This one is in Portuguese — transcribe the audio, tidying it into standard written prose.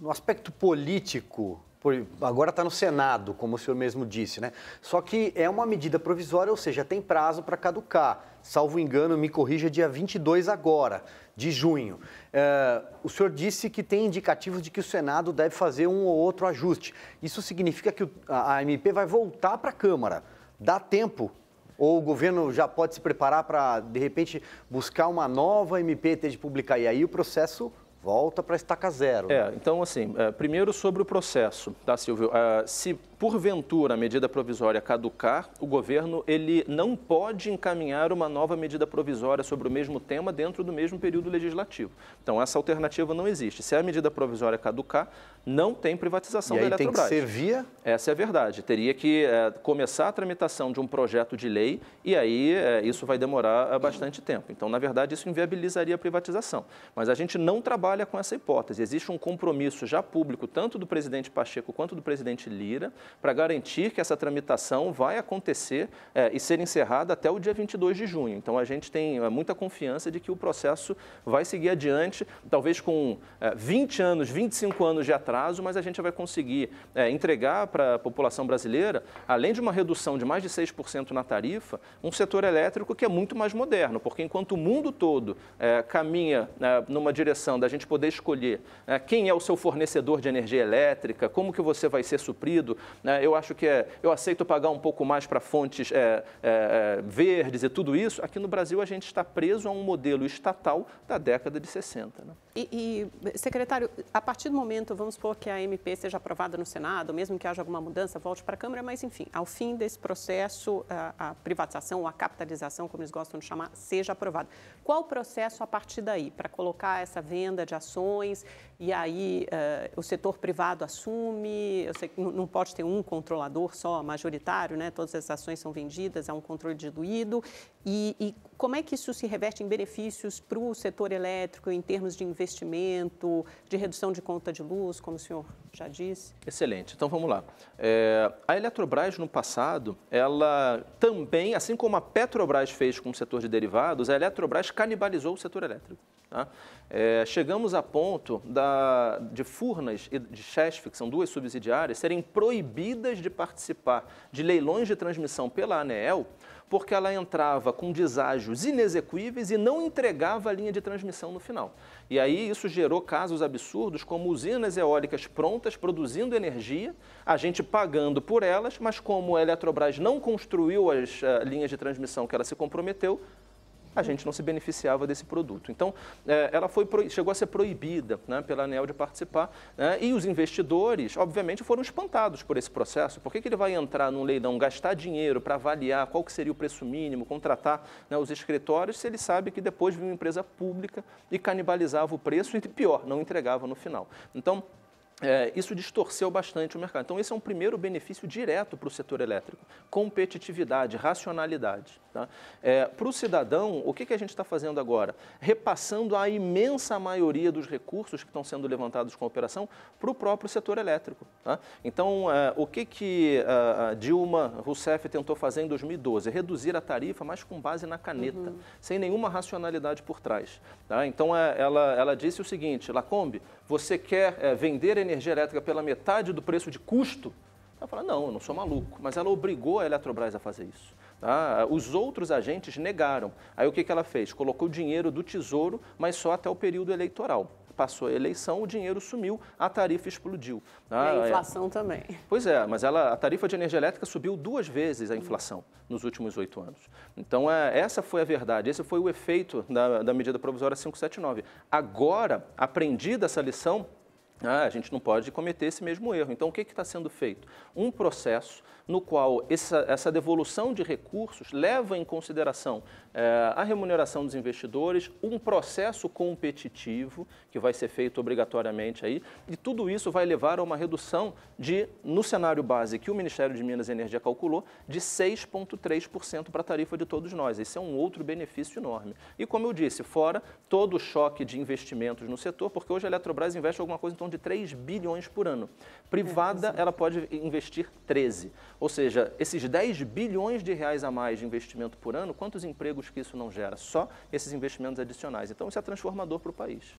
no aspecto político, agora está no Senado, como o senhor mesmo disse, né? Só que é uma medida provisória, ou seja, tem prazo para caducar. Salvo engano, me corrija, dia 22 agora, de junho. O senhor disse que tem indicativos de que o Senado deve fazer um ou outro ajuste. Isso significa que a MP vai voltar para a Câmara. Dá tempo? Ou o governo já pode se preparar para, de repente, buscar uma nova MP antes de publicar? E aí o processo volta para estaca zero. Então, assim, primeiro sobre o processo, tá, Silvio? Se porventura a medida provisória caducar, o governo ele não pode encaminhar uma nova medida provisória sobre o mesmo tema dentro do mesmo período legislativo. Então, essa alternativa não existe. Se a medida provisória caducar, não tem privatização da Eletrobras. Tem que ser via? Essa é a verdade. Teria que começar a tramitação de um projeto de lei e aí isso vai demorar bastante tempo. Então, na verdade, isso inviabilizaria a privatização. Mas a gente não trabalha com essa hipótese. Existe um compromisso já público, tanto do presidente Pacheco quanto do presidente Lira, para garantir que essa tramitação vai acontecer e ser encerrada até o dia 22 de junho. Então, a gente tem muita confiança de que o processo vai seguir adiante, talvez com 20 anos, 25 anos de atraso, mas a gente vai conseguir entregar para a população brasileira, além de uma redução de mais de 6% na tarifa, um setor elétrico que é muito mais moderno, porque enquanto o mundo todo caminha numa direção da gente poder escolher quem é o seu fornecedor de energia elétrica, como que você vai ser suprido, eu acho que eu aceito pagar um pouco mais para fontes verdes e tudo isso. Aqui no Brasil a gente está preso a um modelo estatal da década de 60. Né? Secretário, a partir do momento, vamos supor que a MP seja aprovada no Senado, mesmo que haja alguma mudança, volte para a Câmara, mas enfim, ao fim desse processo, a privatização ou a capitalização, como eles gostam de chamar, seja aprovada. Qual o processo a partir daí para colocar essa venda de ações e aí o setor privado assume? Eu sei que não pode ter um controlador só, majoritário, né? Todas as ações são vendidas, há um controle diluído. E como é que isso se reverte em benefícios para o setor elétrico, em termos de investimento, de redução de conta de luz, como o senhor já disse? Excelente. Então, vamos lá. A Eletrobras, no passado, ela também, assim como a Petrobras fez com o setor de derivados, a Eletrobras canibalizou o setor elétrico. Tá? Chegamos a ponto de Furnas e de Chesf, que são duas subsidiárias, serem proibidas de participar de leilões de transmissão pela ANEEL, porque ela entrava com deságios inexequíveis e não entregava a linha de transmissão no final. E aí isso gerou casos absurdos, como usinas eólicas prontas, produzindo energia, a gente pagando por elas, mas como a Eletrobras não construiu as linhas de transmissão que ela se comprometeu, a gente não se beneficiava desse produto. Então, ela chegou a ser proibida, né, pela ANEEL de participar, né, e os investidores, obviamente, foram espantados por esse processo. Por que ele vai entrar num leilão, gastar dinheiro para avaliar qual que seria o preço mínimo, contratar, né, os escritórios, se ele sabe que depois vinha uma empresa pública e canibalizava o preço e, pior, não entregava no final. Então, isso distorceu bastante o mercado. Então, esse é um primeiro benefício direto para o setor elétrico. Competitividade, racionalidade. Tá? Para o cidadão, o que a gente está fazendo agora? Repassando a imensa maioria dos recursos que estão sendo levantados com a operação para o próprio setor elétrico. Tá? Então, o que a Dilma Rousseff tentou fazer em 2012? Reduzir a tarifa, mas com base na caneta, sem nenhuma racionalidade por trás. Tá? Então, ela disse o seguinte: Lacombe, você quer vender energia elétrica pela metade do preço de custo? Ela fala, não, eu não sou maluco, mas ela obrigou a Eletrobras a fazer isso. Tá? Os outros agentes negaram. Aí o que ela fez? Colocou o dinheiro do Tesouro, mas só até o período eleitoral. Passou a eleição, o dinheiro sumiu, a tarifa explodiu. Tá? E a inflação também. Pois é, mas a tarifa de energia elétrica subiu 2 vezes a inflação nos últimos 8 anos. Então, essa foi a verdade, esse foi o efeito da medida provisória 579. Agora, aprendida essa lição, a gente não pode cometer esse mesmo erro. Então, o que está sendo feito? Um processo no qual essa devolução de recursos leva em consideração a remuneração dos investidores, um processo competitivo que vai ser feito obrigatoriamente aí, e tudo isso vai levar a uma redução no cenário base que o Ministério de Minas e Energia calculou, de 6,3% para a tarifa de todos nós. Esse é um outro benefício enorme. E como eu disse, fora todo o choque de investimentos no setor, porque hoje a Eletrobras investe alguma coisa em torno de 3 bilhões por ano. Privada, ela pode investir 13. Ou seja, esses 10 bilhões de reais a mais de investimento por ano, quantos empregos que isso não gera? Só esses investimentos adicionais. Então, isso é transformador para o país.